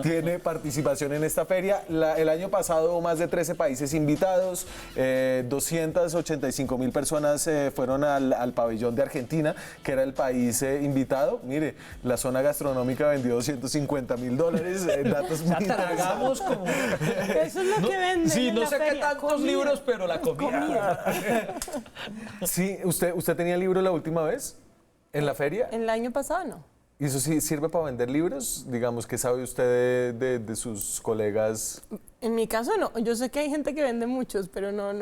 tiene participación en esta feria. El año pasado hubo más de 13 países invitados, 285.000 personas fueron al pabellón de Argentina, que era el país invitado. Mire, la zona gastronómica vendió $250.000, datos muy Tragamos como... Eso es lo que venden Sí, en no la sé qué feria, tantos comida. libros, pero la comida. Sí, ¿usted tenía libro la última vez en la feria? El año pasado no. ¿Y eso sí sirve para vender libros? Digamos, ¿qué sabe usted de sus colegas? En mi caso no. Yo sé que hay gente que vende muchos, pero no.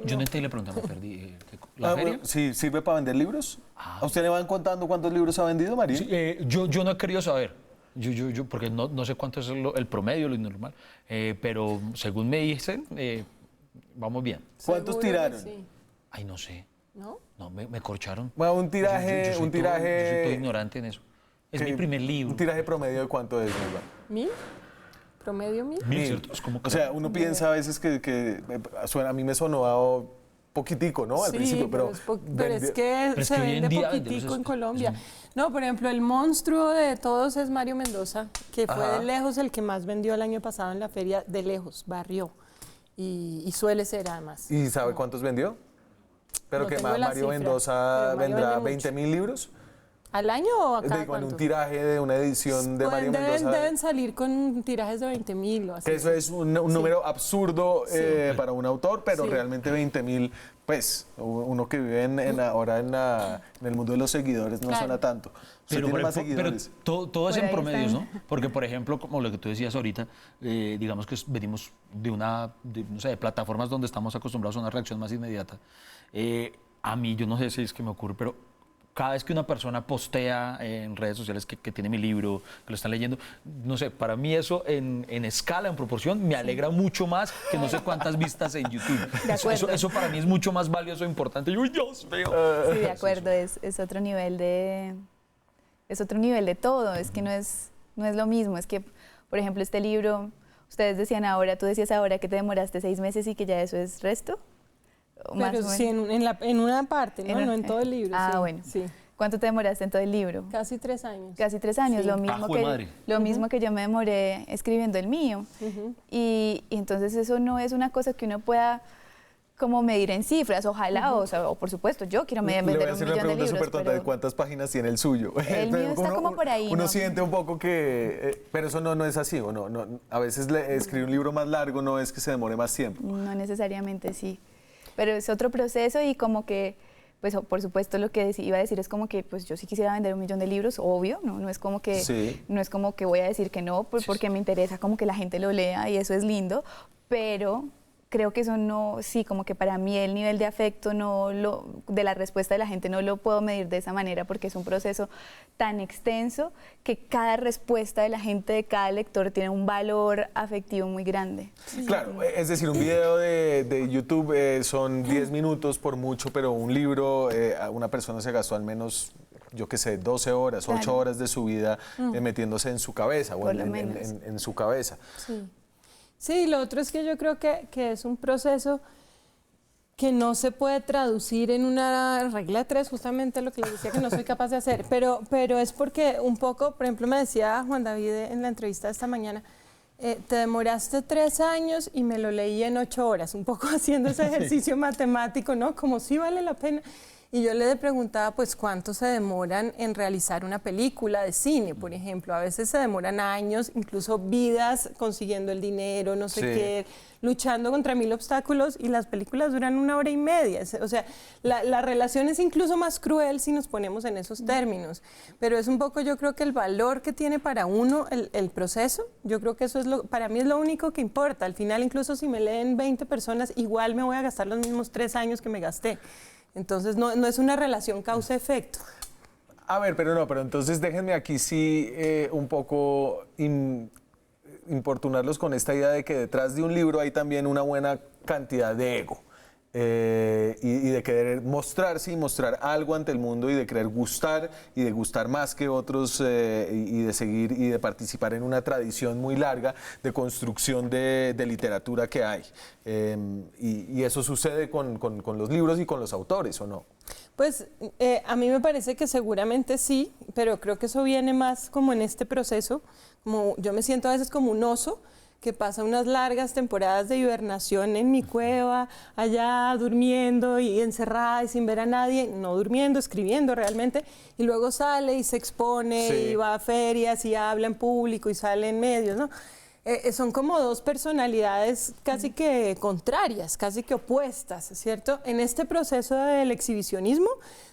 Yo no entendí la pregunta, me perdí. ¿La Ah, feria? bueno, sí, ¿sirve para vender libros? ¿A usted le van contando cuántos libros ha vendido, María? Sí, yo no he querido saber, porque no sé cuánto es el promedio, lo normal, pero según me dicen, vamos bien. ¿Cuántos Seguro que tiraron? sí. Ay, no sé. ¿No? No, me corcharon. Bueno, un tiraje, Yo soy todo ignorante en eso. Es mi ¿qué? primer libro. ¿Un tiraje promedio de cuánto es, Nilva? ¿1000? ¿Promedio 1000? ¿Cierto? Es como que... O sea, uno piensa a veces que suena, a mí me sonó a poquitico, ¿no? Al Sí, principio, pero pero es que Pero es se que hoy en vende día poquitico venderlos en es- Colombia. No, por ejemplo, el monstruo de todos es Mario Mendoza, que fue Ajá. de lejos el que más vendió el año pasado en la feria, de lejos, barrió. Y suele ser además. ¿Y sabe cuántos vendió? Pero No que tengo la Mario cifra, Mendoza pero Mario vendrá vende mucho. 20.000 libros. ¿Al año o a cada Digo, en cuánto? un tiraje de una edición de Mario Deben, Mendoza. deben salir con tirajes de 20.000 o así. Que eso es un número absurdo para un autor, pero Sí. realmente 20.000, pues, uno que vive ahora en el mundo de los seguidores no Claro. suena tanto. Usted Pero, tiene más pero seguidores. todo es Por en ahí promedios, están. ¿no? Porque, por ejemplo, como lo que tú decías ahorita, digamos que venimos no sé, de plataformas donde estamos acostumbrados a una reacción más inmediata. A mí, yo no sé si es que me ocurre, pero cada vez que una persona postea en redes sociales que tiene mi libro, que lo están leyendo, no sé, para mí eso en escala, en proporción, me alegra mucho más que no sé cuántas vistas en YouTube. De acuerdo. Eso para mí es mucho más valioso e importante. Y, ¡uy, Dios mío! Sí, de acuerdo, es otro nivel de... Es otro nivel de todo, es que no es lo mismo, es que, por ejemplo, este libro, ustedes decían ahora, tú decías ahora que te demoraste 6 meses y que ya eso es resto. O más Pero o sí, menos. en una parte, ¿no? En No en todo el libro. Ah, sí, bueno. Sí, ¿Cuánto te demoraste en todo el libro? casi 3 años. Casi 3 años, Sí. lo mismo, jue madre. lo mismo que yo me demoré escribiendo el mío. Y entonces eso no es una cosa que uno pueda como medir en cifras, ojalá, o por supuesto, yo quiero Le vender voy a un hacer una millón de pregunta libros, súper tonta, ¿de pero cuántas páginas tiene el suyo? El mío está como por ahí, Uno ¿no? siente un poco que... pero eso no es así, ¿o no? A veces escribir un libro más largo no es que se demore más tiempo. no necesariamente sí. Pero es otro proceso y como que, pues por supuesto lo que iba a decir es como que pues yo sí quisiera vender 1 millón de libros, obvio, no es como que Sí. no es como que voy a decir que no, porque me interesa como que la gente lo lea y eso es lindo, pero creo que eso no, sí, como que para mí el nivel de afecto de la respuesta de la gente no lo puedo medir de esa manera porque es un proceso tan extenso que cada respuesta de la gente, de cada lector tiene un valor afectivo muy grande. Claro, es decir, un video de YouTube son 10 minutos por mucho, pero un libro, una persona se gastó al menos, yo qué sé, 12 horas, 8 Claro. horas de su vida metiéndose en su cabeza o Por en, lo en- menos. en su cabeza. Sí. Sí, lo otro es que yo creo que es un proceso que no se puede traducir en una regla 3, justamente lo que les decía que no soy capaz de hacer, pero es porque un poco, por ejemplo, me decía Juan David en la entrevista de esta mañana, te demoraste 3 años y me lo leí en 8 horas, un poco haciendo ese ejercicio matemático, ¿no? Como si vale la pena. Y yo le preguntaba, pues, ¿cuánto se demoran en realizar una película de cine, por ejemplo? A veces se demoran años, incluso vidas consiguiendo el dinero, no sé Sí. qué, luchando contra 1000 obstáculos y las películas duran 1 hora y media. O sea, la relación es incluso más cruel si nos ponemos en esos términos. Pero es un poco, yo creo que el valor que tiene para uno el proceso, yo creo que eso es para mí es lo único que importa. Al final, incluso si me leen 20 personas, igual me voy a gastar los mismos 3 años que me gasté. Entonces, no es una relación causa-efecto. A ver, pero entonces déjenme aquí sí un poco importunarlos con esta idea de que detrás de un libro hay también una buena cantidad de ego. y de querer mostrarse y mostrar algo ante el mundo y de querer gustar y de gustar más que otros y de seguir y de participar en una tradición muy larga de construcción de literatura que hay. Y eso sucede con los libros y con los autores, ¿o no? Pues a mí me parece que seguramente sí, pero creo que eso viene más como en este proceso, como yo me siento a veces como un oso que pasa unas largas temporadas de hibernación en mi cueva, allá durmiendo y encerrada y sin ver a nadie, no durmiendo, escribiendo realmente, y luego sale y se expone y va a ferias y habla en público y sale en medios, ¿no? Son como dos personalidades casi que contrarias, casi que opuestas, ¿cierto? En este proceso del exhibicionismo,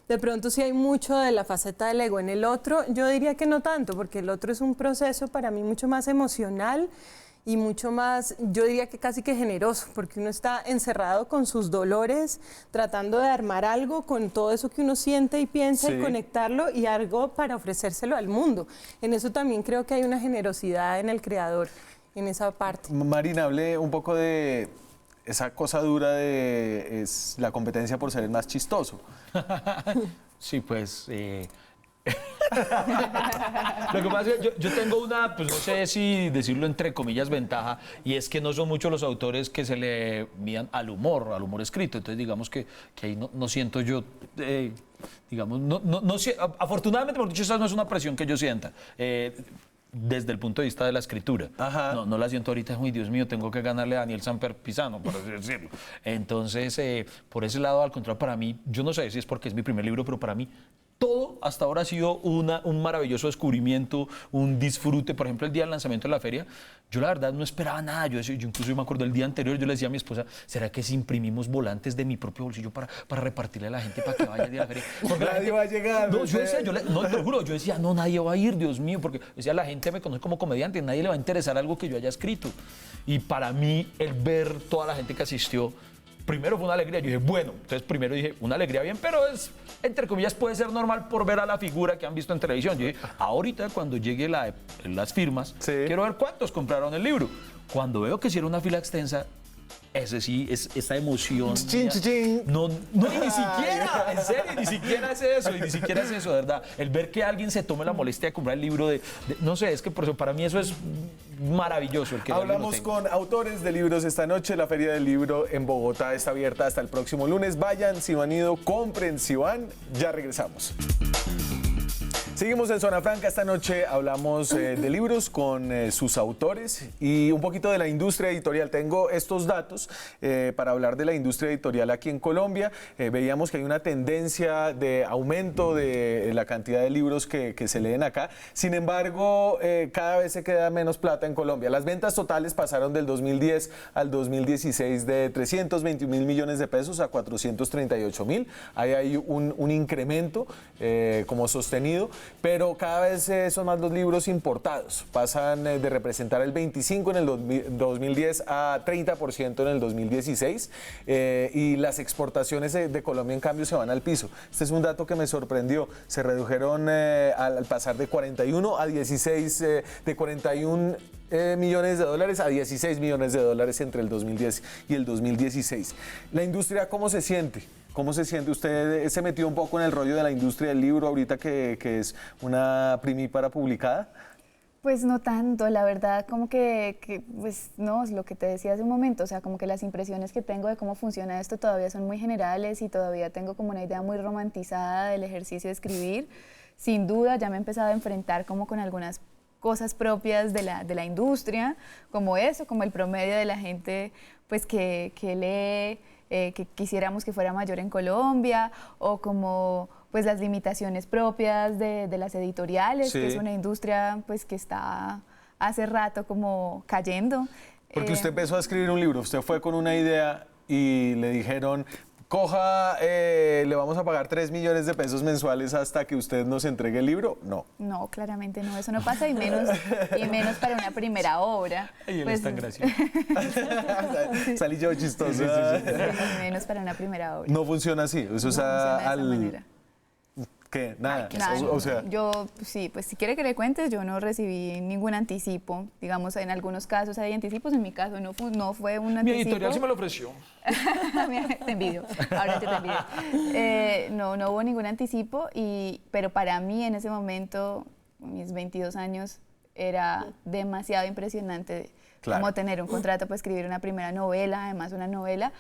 de pronto sí hay mucho de la faceta del ego. En el otro, yo diría que no tanto, porque el otro es un proceso para mí mucho más emocional y mucho más, yo diría que casi que generoso, porque uno está encerrado con sus dolores, tratando de armar algo con todo eso que uno siente y piensa y conectarlo y algo para ofrecérselo al mundo. En eso también creo que hay una generosidad en el creador, en esa parte. Marina, hable un poco de esa cosa dura de la competencia por ser el más chistoso. Sí, pues... Lo que pasa es que yo tengo una, pues no sé si decirlo entre comillas, ventaja, y es que no son muchos los autores que se le midan al humor escrito. Entonces, digamos que ahí no siento yo, digamos, afortunadamente, por dicho, esa no es una presión que yo sienta. Desde el punto de vista de la escritura. No la siento ahorita, uy, Dios mío, tengo que ganarle a Daniel Samper Pisano, por así decirlo. Entonces, por ese lado, al contrario, para mí, yo no sé si es porque es mi primer libro, pero para mí todo hasta ahora ha sido un maravilloso descubrimiento, un disfrute. Por ejemplo, el día del lanzamiento de la feria, yo la verdad no esperaba nada. Yo incluso me acuerdo el día anterior, yo le decía a mi esposa, ¿será que si imprimimos volantes de mi propio bolsillo para repartirle a la gente para que vaya el día de la feria? Porque nadie va a llegar. No, yo decía, no, te lo juro, yo decía, no, nadie va a ir, Dios mío, porque decía, la gente me conoce como comediante, nadie le va a interesar algo que yo haya escrito. Y para mí, el ver toda la gente que asistió, primero fue una alegría. Yo dije, bueno, entonces primero dije, una alegría bien, pero es, entre comillas, puede ser normal por ver a la figura que han visto en televisión. Yo dije, ahorita cuando llegue las firmas, quiero ver cuántos compraron el libro. Cuando veo que si era una fila extensa, ese sí, es esa emoción. No, y ni siquiera, en serio, ni siquiera es eso, de verdad. El ver que alguien se tome la molestia de comprar el libro no sé, es que por eso, para mí eso es maravilloso. Hablamos con autores de libros esta noche. La Feria del Libro en Bogotá está abierta hasta el próximo lunes. Vayan, si no han ido, compren, si van. Ya regresamos. Seguimos en Zona Franca. Esta noche hablamos de libros con sus autores y un poquito de la industria editorial. Tengo estos datos para hablar de la industria editorial aquí en Colombia. Veíamos que hay una tendencia de aumento de la cantidad de libros que se leen acá. Sin embargo, cada vez se queda menos plata en Colombia. Las ventas totales pasaron del 2010 al 2016 de 321.000 millones de pesos a 438.000. Ahí hay un incremento como sostenido. Pero cada vez son más los libros importados. Pasan de representar el 25% en el 2010 a 30% en el 2016. Y las exportaciones de Colombia, en cambio, se van al piso. Este es un dato que me sorprendió. Se redujeron al pasar de 41 a 16, de 41 millones de dólares a 16 millones de dólares entre el 2010 y el 2016. ¿La industria cómo se siente? ¿Cómo se siente? Usted se metió un poco en el rollo de la industria del libro ahorita que es una primípara publicada. Pues no tanto, la verdad, como que, pues no, es lo que te decía hace un momento, o sea, como que las impresiones que tengo de cómo funciona esto todavía son muy generales y todavía tengo como una idea muy romantizada del ejercicio de escribir. Sin duda, ya me he empezado a enfrentar como con algunas cosas propias de la industria, como eso, como el promedio de la gente pues que lee, que quisiéramos que fuera mayor en Colombia, o como pues las limitaciones propias de las editoriales, que es una industria pues que está hace rato como cayendo. Porque usted empezó a escribir un libro, usted fue con una idea y le dijeron, coja, le vamos a pagar 3 millones de pesos mensuales hasta que usted nos entregue el libro. No. No, claramente no, eso no pasa, y menos para una primera obra. Y él es tan gracioso. Salí yo chistoso. Sí, menos para una primera obra. No funciona así. Eso no funciona de esa manera. ¿Qué? Nada. Nada, O sea, yo, sí, pues si quiere que le cuentes, yo no recibí ningún anticipo. Digamos, en algunos casos hay anticipos, en mi caso no fue un Mi anticipo. editorial sí me lo ofreció. Mira, te envidio, ahora yo te envidio. No hubo ningún anticipo, pero para mí en ese momento, mis 22 años, era demasiado impresionante como tener un contrato para escribir una primera novela, además una novela,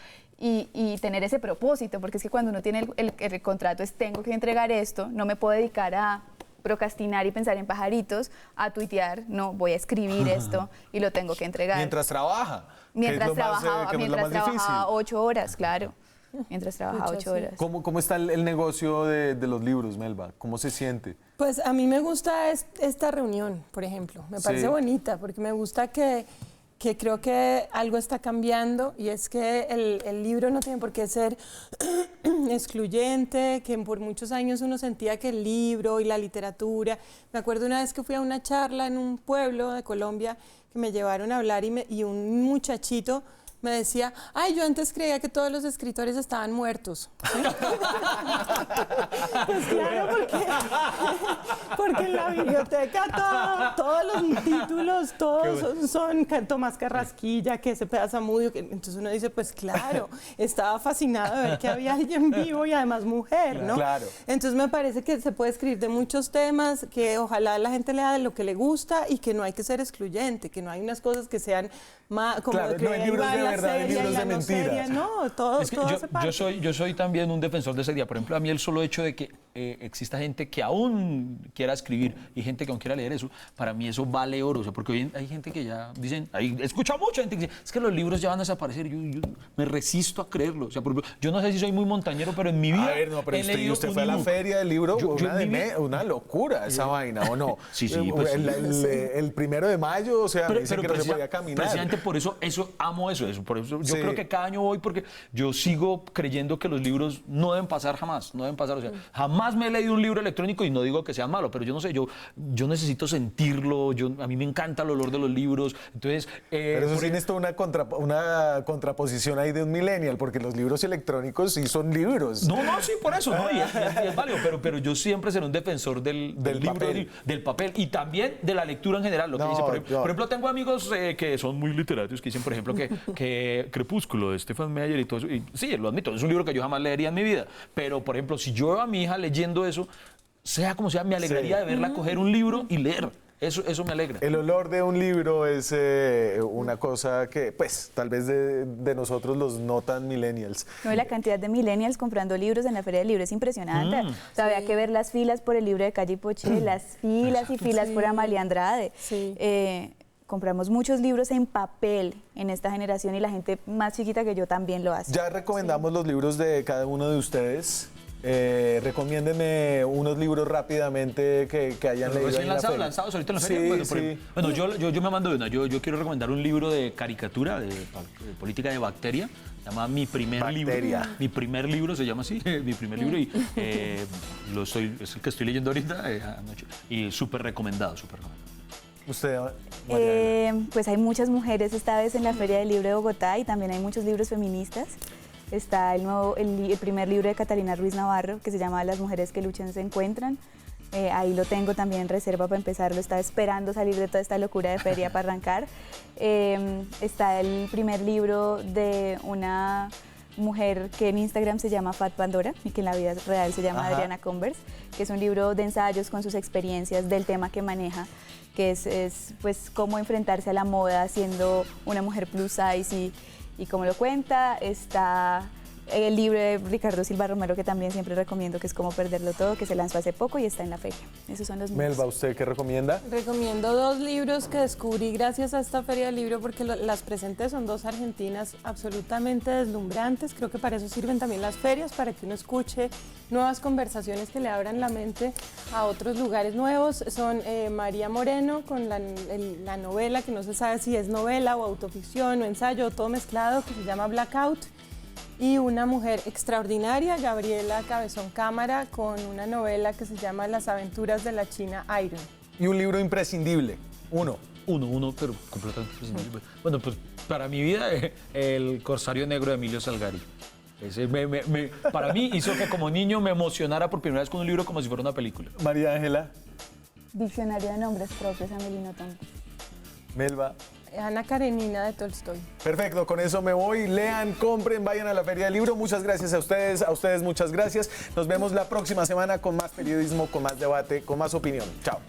y tener ese propósito, porque es que cuando uno tiene el contrato es tengo que entregar esto, no me puedo dedicar a procrastinar y pensar en pajaritos, a tuitear, no, voy a escribir esto y lo tengo que entregar. mientras trabaja. Mientras trabajaba, que es lo más difícil. 8 horas, claro. Mientras trabajaba Pucha, 8 sí. horas. ¿Cómo está el negocio de los libros, Melba? ¿Cómo se siente? Pues a mí me gusta esta reunión, por ejemplo. Me parece Sí. bonita porque me gusta que creo que algo está cambiando y es que el libro no tiene por qué ser excluyente, que por muchos años uno sentía que el libro y la literatura... Me acuerdo una vez que fui a una charla en un pueblo de Colombia que me llevaron a hablar y un muchachito me decía, ay, yo antes creía que todos los escritores estaban muertos. Pues claro, porque en la biblioteca todos los títulos, todos son Tomás Carrasquilla, que ese pedazo Zamudio. Entonces uno dice, pues claro, estaba fascinado de ver que había alguien vivo y además mujer, ¿no? Claro. Entonces me parece que se puede escribir de muchos temas, que ojalá la gente lea de lo que le gusta y que no hay que ser excluyente, que no hay unas cosas que sean más como Claro, que no hay libros de la verdad, hay seria libros y la de no mentiras. seria, no, todo, Es que todo hace parte. yo soy también un defensor de esa idea. Por ejemplo, a mí el solo hecho de que exista gente que aún quiera escribir y gente que aún quiera leer eso, para mí eso vale oro. O sea, porque hoy hay gente que ya dicen, he escuchado mucha gente que dice, es que los libros ya van a desaparecer. Yo me resisto a creerlo. O sea, por ejemplo, yo no sé si soy muy montañero, pero en mi vida A ver, no, pero he leído usted un fue a la ebook. feria del libro, Yo en mi vida- una locura esa vaina, ¿o no? Sí, pues sí. El 1 de mayo, o sea, me dicen que no se podía caminar. Precisamente por eso amo eso. Por eso yo Sí. creo que cada año voy porque yo sigo creyendo que los libros no deben pasar jamás, no deben pasar. O sea, jamás me he leído un libro electrónico y no digo que sea malo, pero yo no sé, yo necesito sentirlo, a mí me encanta el olor de los libros. Entonces, Pero eso por- sí necesita una contraposición ahí de un millennial, porque los libros electrónicos sí son libros. No, sí, por eso, ¿no? Y es válido, pero yo siempre seré un defensor del libro, papel. del papel y también de la lectura en general. Lo que No, dice, por no. ejemplo, tengo amigos que son muy literarios que dicen, por ejemplo, que Crepúsculo de Stephen Meyer y todo eso. Y sí, lo admito, es un libro que yo jamás leería en mi vida. Pero, por ejemplo, si yo veo a mi hija leyendo eso, sea como sea, me alegraría Sí. de verla coger un libro y leer. Eso me alegra. El olor de un libro es una cosa que, pues, tal vez de nosotros los no tan millennials. No, y la cantidad de millennials comprando libros en la Feria del Libro es impresionante. O sea, había que ver las filas por el libro de Calle Poché, las filas y filas por Amalia Andrade. Sí. Compramos muchos libros en papel en esta generación y la gente más chiquita que yo también lo hace. Ya recomendamos los libros de cada uno de ustedes. Recomiéndenme unos libros rápidamente que hayan leído ahí Recién en la feria. lanzados ahorita en la Sí, feria. Bueno, sí. bueno, yo me mando de una. Yo quiero recomendar un libro de caricatura, de política de bacteria. Se llama Mi Primer Bacteria. Libro. Mi primer libro se llama así, Mi Primer Libro. Y es el que estoy leyendo ahorita anoche. Y súper recomendado, súper recomendado. Usted, Mariana. Pues hay muchas mujeres esta vez en la Feria del Libro de Bogotá y también hay muchos libros feministas. Está el primer libro de Catalina Ruiz Navarro que se llama Las mujeres que luchan se encuentran. Ahí lo tengo también en reserva para empezarlo. Estaba esperando salir de toda esta locura de feria para arrancar. Está el primer libro de una mujer que en Instagram se llama Fat Pandora y que en la vida real se llama Ajá. Adriana Converse, que es un libro de ensayos con sus experiencias del tema que maneja, que es pues cómo enfrentarse a la moda siendo una mujer plus size y cómo lo cuenta. Está el libro de Ricardo Silva Romero, que también siempre recomiendo, que es Cómo perderlo todo, que se lanzó hace poco y está en la feria. Esos son los míos. Melba, ¿usted qué recomienda? Recomiendo 2 libros que descubrí gracias a esta Feria del Libro porque las presenté, son 2 argentinas absolutamente deslumbrantes. Creo que para eso sirven también las ferias, para que uno escuche nuevas conversaciones que le abran la mente a otros lugares nuevos. Son María Moreno con la novela, que no se sabe si es novela o autoficción o ensayo o todo mezclado, que se llama Blackout. Y una mujer extraordinaria, Gabriela Cabezón Cámara, con una novela que se llama Las aventuras de la China Iron. Y un libro imprescindible. Uno. Uno, pero completamente prescindible. Bueno, pues para mi vida, El Corsario Negro de Emilio Salgari. Para mí hizo que como niño me emocionara por primera vez con un libro como si fuera una película. María Ángela, Diccionario de nombres propios, Amelino Tom. Melba. Ana Karenina de Tolstoy. Perfecto, con eso me voy. Lean, compren, vayan a la Feria del Libro. Muchas gracias a ustedes muchas gracias. Nos vemos la próxima semana con más periodismo, con más debate, con más opinión. Chao.